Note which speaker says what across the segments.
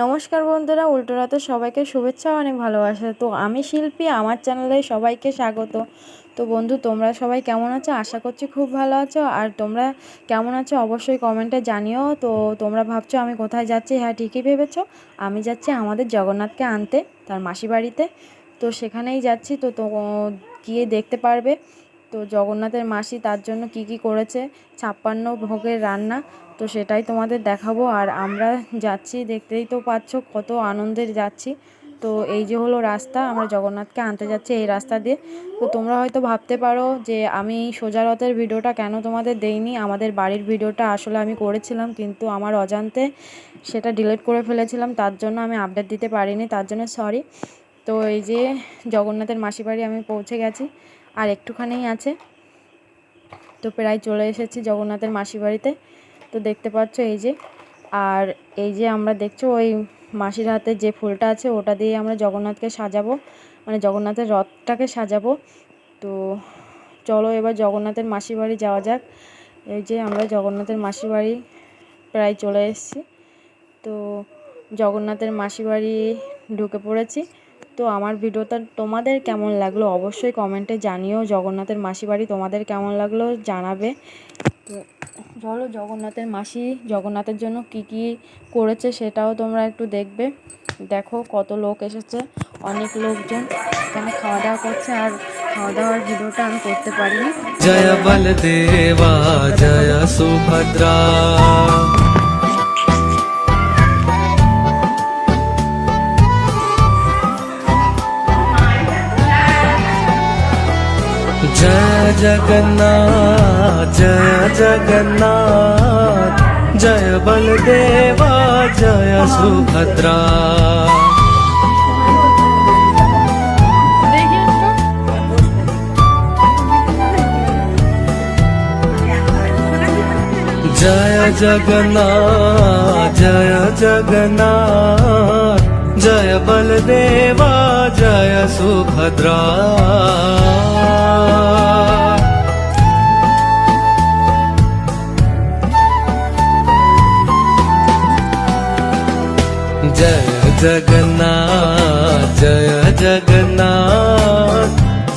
Speaker 1: নমস্কার বন্ধুরা, উল্টো রাতে সবাইকে শুভেচ্ছা ও অনেক ভালোবাসা। তো আমি শিল্পী, আমার চ্যানেলে সবাইকে স্বাগত। তো বন্ধু, তোমরা সবাই কেমন আছো? আশা করছি খুব ভালো আছো। আর তোমরা কেমন আছো অবশ্যই কমেন্টে জানিও। তো তোমরা ভাবছো আমি কোথায় যাচ্ছি? হ্যাঁ, ঠিকই ভেবেছো। আমি যাচ্ছি আমাদের জগন্নাথকে আনতে, তার মাসি বাড়িতে। তো সেখানেই যাচ্ছি। তো গিয়ে দেখতে পারবে তো জগন্নাথের মাসি তার জন্য কি কি করেছে, 56 ভোগের রান্না। তো সেটাই তোমাদের দেখাবো। আর আমরা যাচ্ছি, দেখতেই তো পাচ্ছ কত আনন্দের যাচ্ছি। তো এই যে হলো রাস্তা, আমরা জগন্নাথকে আনতে যাচ্ছি এই রাস্তা দিয়ে। তো তোমরা হয়তো ভাবতে পারো যে আমি সোজা রথের ভিডিওটা কেন তোমাদের দেইনি। আমাদের বাড়ির ভিডিওটা আসলে আমি করেছিলাম, কিন্তু আমার অজান্তে সেটা ডিলিট করে ফেলেছিলাম, তার জন্য আমি আপডেট দিতে পারিনি, তার জন্য সরি। তো এই যে জগন্নাথের মাসি বাড়ি আমি পৌঁছে গেছি, আর একটুখানেই আছে। তো প্রায় চলে এসেছি জগন্নাথের মাসি বাড়িতে। তো দেখতে পাচ্ছ এই যে, আর এই যে আমরা দেখছো ওই মাসির হাতে যে ফুলটা আছে ওটা দিয়ে আমরা জগন্নাথকে সাজাবো, মানে জগন্নাথের রথটাকে সাজাবো। তো চলো এবার জগন্নাথের মাসি বাড়ি যাওয়া যাক। এই যে আমরা জগন্নাথের মাসি বাড়ি প্রায় চলে এসেছি। তো জগন্নাথের মাসি বাড়ি ঢুকে পড়েছি। তো আমার ভিডিওটা তোমাদের কেমন লাগলো অবশ্যই কমেন্টে জানিও। জগন্নাথের মাসি বাড়ি তোমাদের কেমন লাগলো জানাবে। তো চলো জগন্নাথের মাসি জগন্নাথের জন্য কি কি করেছে সেটাও তোমরা একটু দেখবে। দেখো কত লোক এসেছে, অনেক লোকজন এখানে খাওয়া দাওয়া করছে। আর খাওয়া দাওয়ার ভিডিওটা আমি করতে পারিনি।
Speaker 2: জয় বলদেবা জয় সুভদ্রা, जय जगन्नाथ जय जगन्नाथ, जय बलदेवा जय सुभद्रा। जय जगन्नाथ जय जगन्नाथ, जय बलदेवा जय सुभद्रा। जय जगन्नाथ जय जगन्नाथ,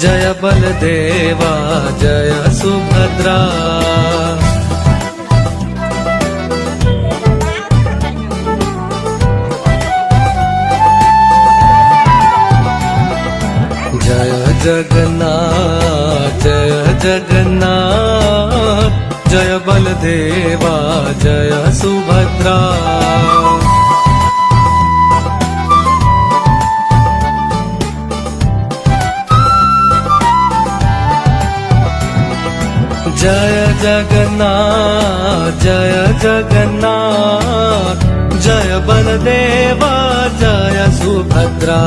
Speaker 2: जय बलदेवा जय सुभद्रा। जय जगन्नाथ जय जगन्नाथ, जय बलदेवा जय सुभद्रा। जय जगन्नाथ जय जगन्नाथ, जय बलदेवा जय सुभद्रा।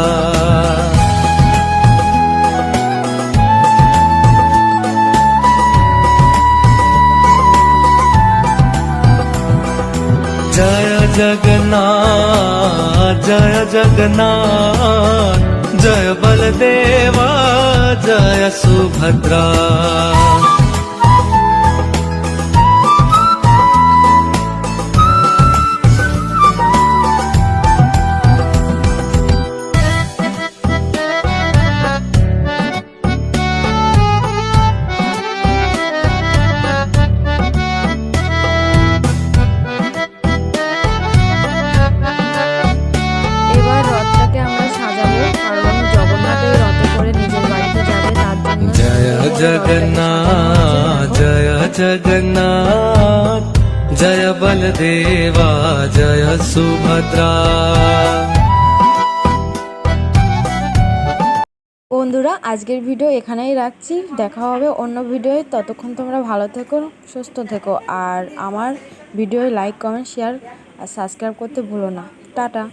Speaker 2: जय जगन्नाथ जय जगन्नाथ, जय बलदेवा जय सुभद्रा।
Speaker 1: এবার রথটাকে আমরা সাজাবো, কারণ জগন্নাথ ওই রথে করে নিজের বাড়িতে যাবে, তার জন্য
Speaker 2: जय जगन्नाथ जय जगन्नाथ, जय बलदेवा जय सुभद्रा।
Speaker 1: বন্ধুরা, আজকের ভিডিও এখানেই রাখছি। দেখা হবে অন্য ভিডিওয়ে। ততক্ষণ তোমরা ভালো থেকো, সুস্থ থেকো। আর আমার ভিডিও লাইক, কমেন্ট, শেয়ার আর সাবস্ক্রাইব করতে ভুলো না। টাটা।